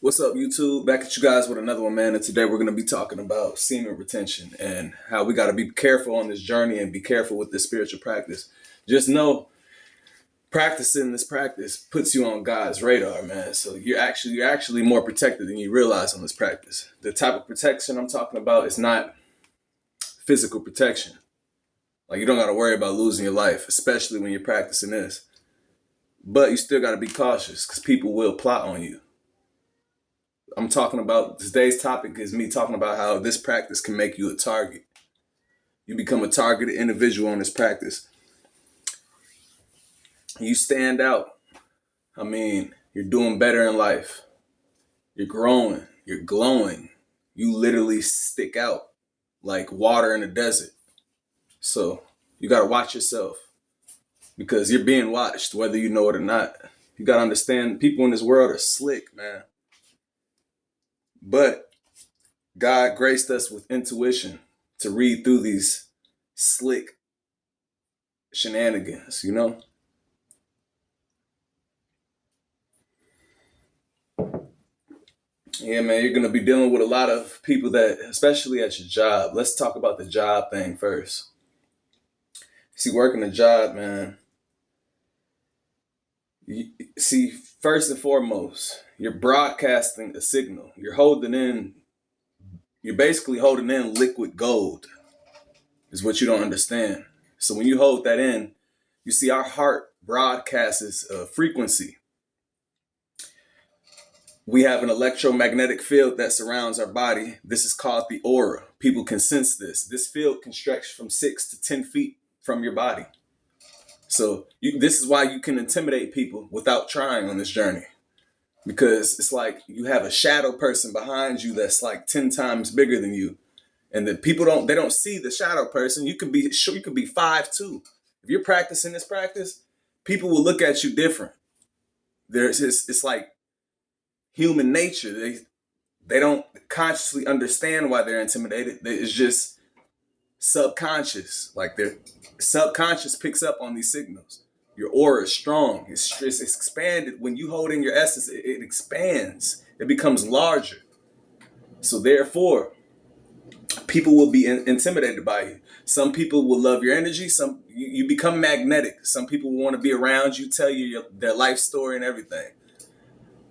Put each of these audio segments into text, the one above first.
What's up, YouTube? Back at you guys with another one, man. And today we're going to be talking about semen retention and how we got to be careful on this journey and be careful with this spiritual practice. Just know, practicing this practice puts you on God's radar, man. So you're actually more protected than you realize on this practice. The type of protection I'm talking about is not physical protection. Like, you don't got to worry about losing your life, especially when you're practicing this. But you still got to be cautious because people will plot on you. I'm talking about, today's topic is me talking about how this practice can make you a target. You become a targeted individual on this practice. You stand out. I mean, you're doing better in life. You're growing. You're glowing. You literally stick out like water in the desert. So you got to watch yourself because you're being watched, whether you know it or not. You got to understand, people in this world are slick, man. But God graced us with intuition to read through these slick shenanigans, you know? Yeah, man, you're going to be dealing with a lot of people that, especially at your job. Let's talk about the job thing first. See, working a job, man. See, first and foremost, you're broadcasting a signal. You're basically holding in liquid gold, is what you don't understand. So when you hold that in, you see our heart broadcasts a frequency. We have an electromagnetic field that surrounds our body. This is called the aura. People can sense this. This field can stretch from 6 to 10 feet from your body. So this is why you can intimidate people without trying on this journey. Because it's like you have a shadow person behind you that's like 10 times bigger than you. And the people don't see the shadow person. You could be 5'2". If you're practicing this practice, people will look at you different. It's like human nature. They don't consciously understand why they're intimidated. It's just subconscious. Like their subconscious picks up on these signals. Your aura is strong. It's expanded. When you hold in your essence, it expands. It becomes larger. So therefore, people will be intimidated by you. Some people will love your energy. You become magnetic. Some people will want to be around you, tell you their life story and everything,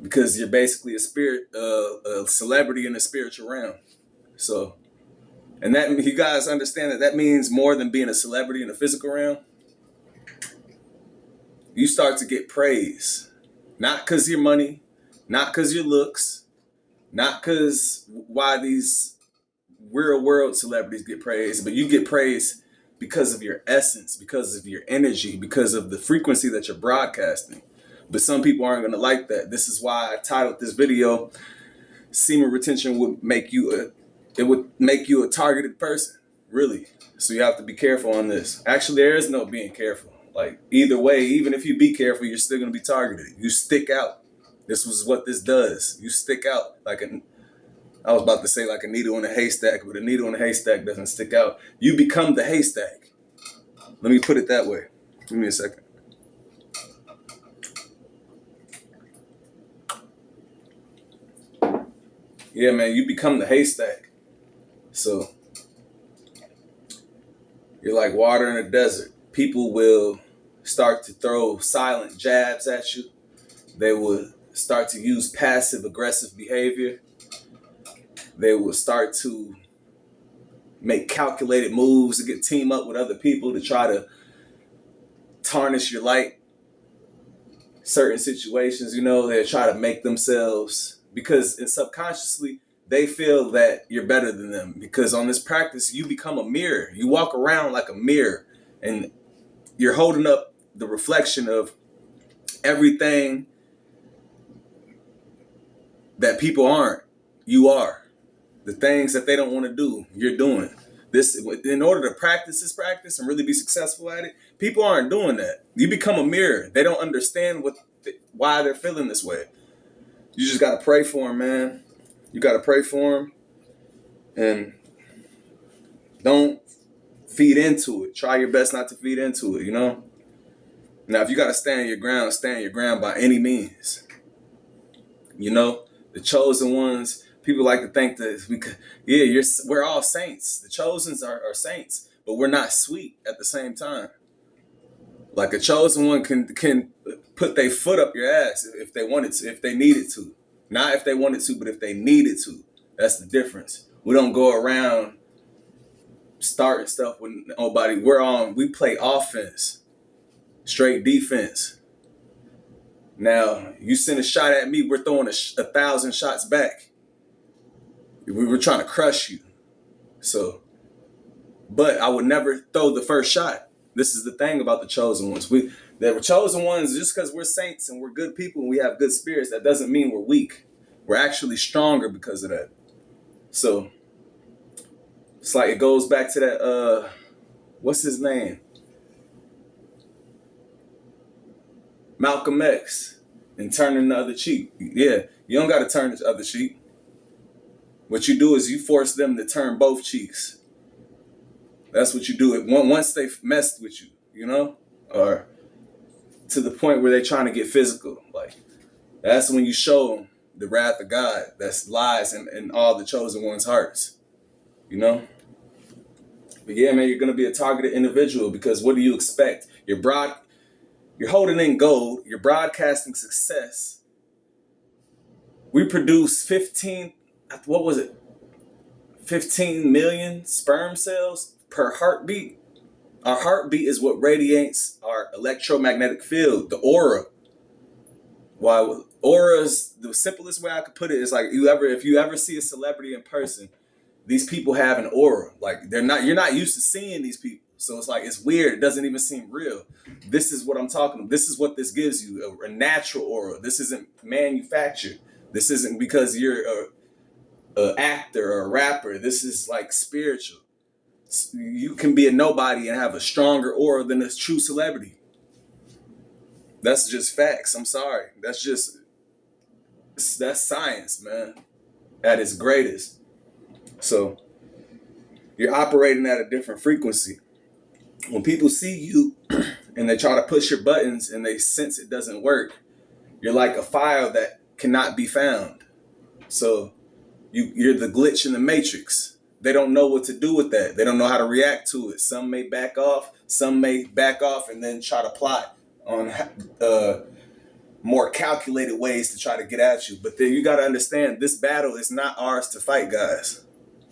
because you're basically a celebrity in the spiritual realm. So, and that, you guys understand that means more than being a celebrity in the physical realm. You start to get praise, not because your money, not because your looks, not because why these real world celebrities get praise, but you get praise because of your essence, because of your energy, because of the frequency that you're broadcasting. But some people aren't going to like that. This is why I titled this video, Semen Retention would make you a targeted person, really. So you have to be careful on this. Actually, there is no being careful. Like, either way, even if you be careful, you're still going to be targeted. You stick out. This was what this does. You stick out like I was about to say like a needle in a haystack, but a needle in a haystack doesn't stick out. You become the haystack. Let me put it that way. Give me a second. Yeah, man, you become the haystack. So you're like water in a desert. People will start to throw silent jabs at you. They will start to use passive aggressive behavior. They will start to make calculated moves to team up with other people to try to tarnish your light. Certain situations, they try to make themselves, because subconsciously they feel that you're better than them. Because on this practice, you become a mirror. You walk around like a mirror, and you're holding up the reflection of everything that people aren't. You are. The things that they don't want to do, you're doing. This, in order to practice this practice and really be successful at it, people aren't doing that. You become a mirror. They don't understand why they're feeling this way. You just got to pray for them, man. You got to pray for them, and don't feed into it. Try your best not to feed into it, Now, if you got to stand your ground by any means, The chosen ones, people like to think that we're all saints. The chosens are saints, but we're not sweet at the same time. Like a chosen one can put their foot up your ass if they wanted to, if they needed to. Not if they wanted to, but if they needed to. That's the difference. We don't go around starting stuff with nobody. We play offense, straight defense. Now, you send a shot at me, we're throwing 1,000 shots back. We were trying to crush you. So, but I would never throw the first shot. This is the thing about the chosen ones. They were chosen ones just because we're saints and we're good people and we have good spirits. That doesn't mean we're weak. We're actually stronger because of that. So, it's like it goes back to that, what's his name? Malcolm X, and turning the other cheek. Yeah, you don't got to turn the other cheek. What you do is you force them to turn both cheeks. That's what you do. Once they've messed with you, you know? Or to the point where they're trying to get physical. Like, that's when you show them the wrath of God that lies in all the chosen ones' hearts. You know? But yeah, man, you're going to be a targeted individual because what do you expect? You're holding in gold. You're broadcasting success. We produce 15 million sperm cells per heartbeat. Our heartbeat is what radiates our electromagnetic field, the aura. Why aura is the simplest way I could put it is like if you ever see a celebrity in person, these people have an aura. Like you're not used to seeing these people. So it's like, it's weird. It doesn't even seem real. This is what I'm talking about. This is what this gives you, a natural aura. This isn't manufactured. This isn't because you're a actor or a rapper. This is like spiritual. You can be a nobody and have a stronger aura than a true celebrity. That's just facts. I'm sorry. That's science, man, at its greatest. So you're operating at a different frequency. When people see you and they try to push your buttons and they sense it doesn't work, you're like a file that cannot be found. So you're the glitch in the matrix. They don't know what to do with that. They don't know how to react to it. Some may back off and then try to plot on more calculated ways to try to get at you. But then you got to understand, this battle is not ours to fight, guys.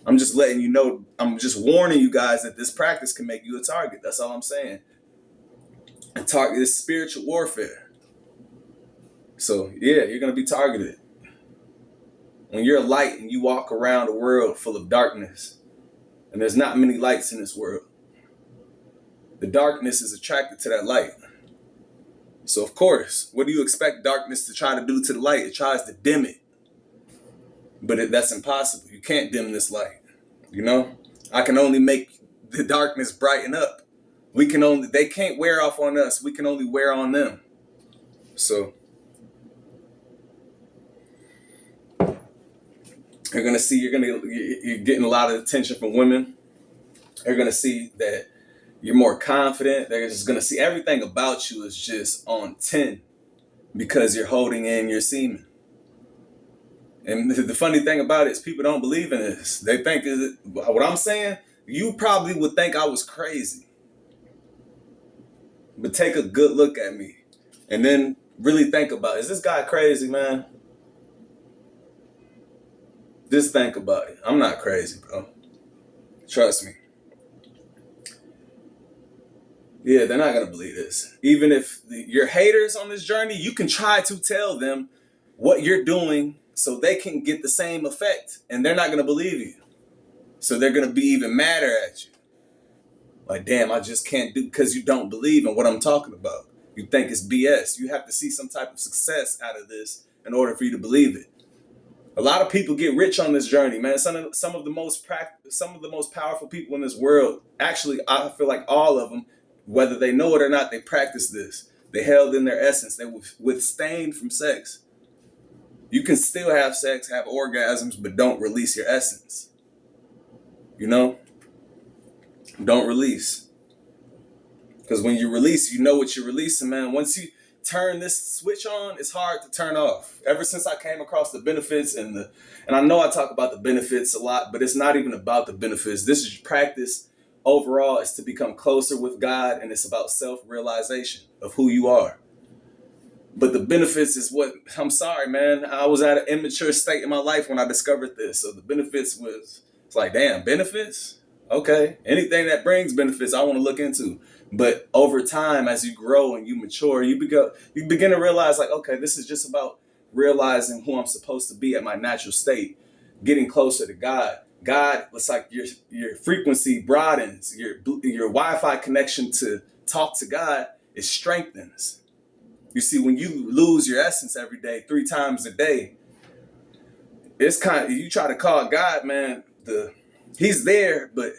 I'm just letting you know, I'm just warning you guys that this practice can make you a target. That's all I'm saying. A target is spiritual warfare. So yeah, you're going to be targeted. When you're a light and you walk around a world full of darkness, and there's not many lights in this world, the darkness is attracted to that light. So of course, what do you expect darkness to try to do to the light? It tries to dim it. But that's impossible. You can't dim this light. You know? I can only make the darkness brighten up. They can't wear off on us. We can only wear on them. So you're gonna see you're getting a lot of attention from women. They're gonna see that you're more confident. They're just gonna see everything about you is just on 10 because you're holding in your semen. And the funny thing about it is people don't believe in this. They think what I'm saying, you probably would think I was crazy. But take a good look at me and then really think about, is this guy crazy, man? Just think about it. I'm not crazy, bro. Trust me. Yeah, they're not going to believe this. Even if you're haters on this journey, you can try to tell them what you're doing so they can get the same effect. And they're not going to believe you. So they're going to be even madder at you. Like, damn, I just can't do, because you don't believe in what I'm talking about. You think it's BS. You have to see some type of success out of this in order for you to believe it. A lot of people get rich on this journey, man. Some of the most powerful people in this world, actually, I feel like all of them, whether they know it or not, they practice this. They held in their essence. They withstained from sex. You can still have sex, have orgasms, but don't release your essence. You know? Don't release. Because when you release, you know what you're releasing, man. Once you turn this switch on, it's hard to turn off. Ever since I came across the benefits and I know I talk about the benefits a lot, but it's not even about the benefits. This is practice overall, is to become closer with God, and it's about self-realization of who you are. But the benefits is what, I'm sorry, man. I was at an immature state in my life when I discovered this. So the benefits was, it's like, damn, benefits? Okay. Anything that brings benefits, I want to look into. But over time, as you grow and you mature, you begin to realize, like, okay, this is just about realizing who I'm supposed to be at my natural state, getting closer to God. God, it's like your frequency broadens, your Wi-Fi connection to talk to God, it strengthens. You see, when you lose your essence every day, 3 times a day, it's kind of, you try to call God, man, he's there, but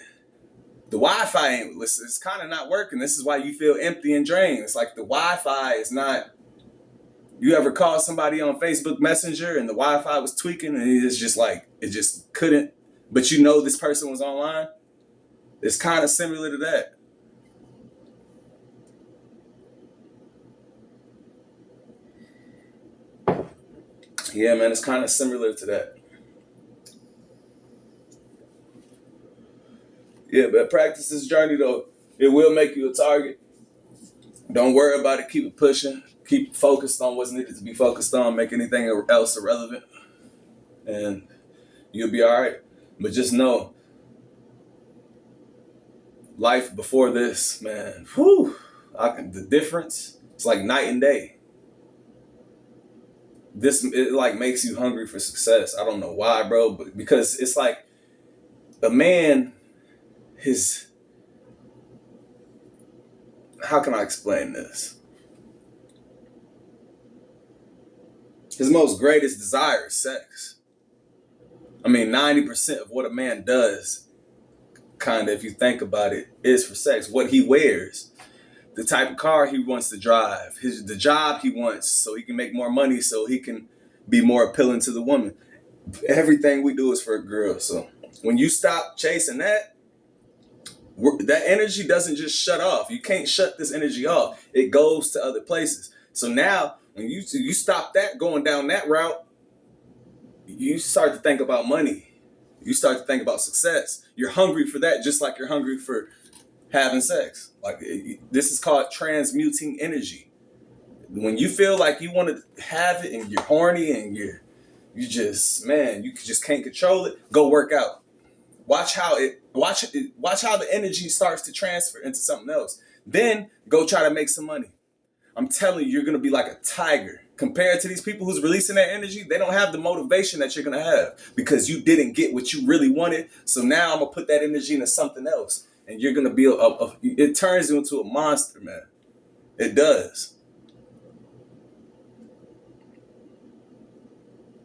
the Wi-Fi ain't, it's kind of not working. This is why you feel empty and drained. It's like the Wi-Fi is not, you ever call somebody on Facebook Messenger and the Wi-Fi was tweaking and it's just like, it just couldn't, but you know this person was online? It's kind of similar to that. Yeah, man, it's kind of similar to that. Yeah, but practice this journey, though. It will make you a target. Don't worry about it. Keep it pushing. Keep focused on what's needed to be focused on. Make anything else irrelevant. And you'll be all right. But just know, life before this, man, whew, the difference, it's like night and day. It like makes you hungry for success. I don't know why, bro, but because it's like a man, how can I explain this? His most greatest desire is sex. I mean, 90% of what a man does, kind of, if you think about it, is for sex. What he wears, the type of car he wants to drive, the job he wants so he can make more money, so he can be more appealing to the woman. Everything we do is for a girl. So when you stop chasing that energy doesn't just shut off. You can't shut this energy off. It goes to other places. So now when you stop that going down that route, you start to think about money. You start to think about success. You're hungry for that, just like you're hungry for having sex. Like, this is called transmuting energy. When you feel like you want to have it and you're horny and you just can't control it, go work out. Watch how the energy starts to transfer into something else. Then go try to make some money. I'm telling you, you're gonna be like a tiger. Compared to these people who's releasing that energy, they don't have the motivation that you're gonna have because you didn't get what you really wanted. So now I'm gonna put that energy into something else, and you're gonna be it turns you into a monster, man. It does.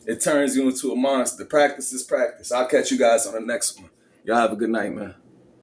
It turns you into a monster. Practice is practice. I'll catch you guys on the next one. Y'all have a good night, man.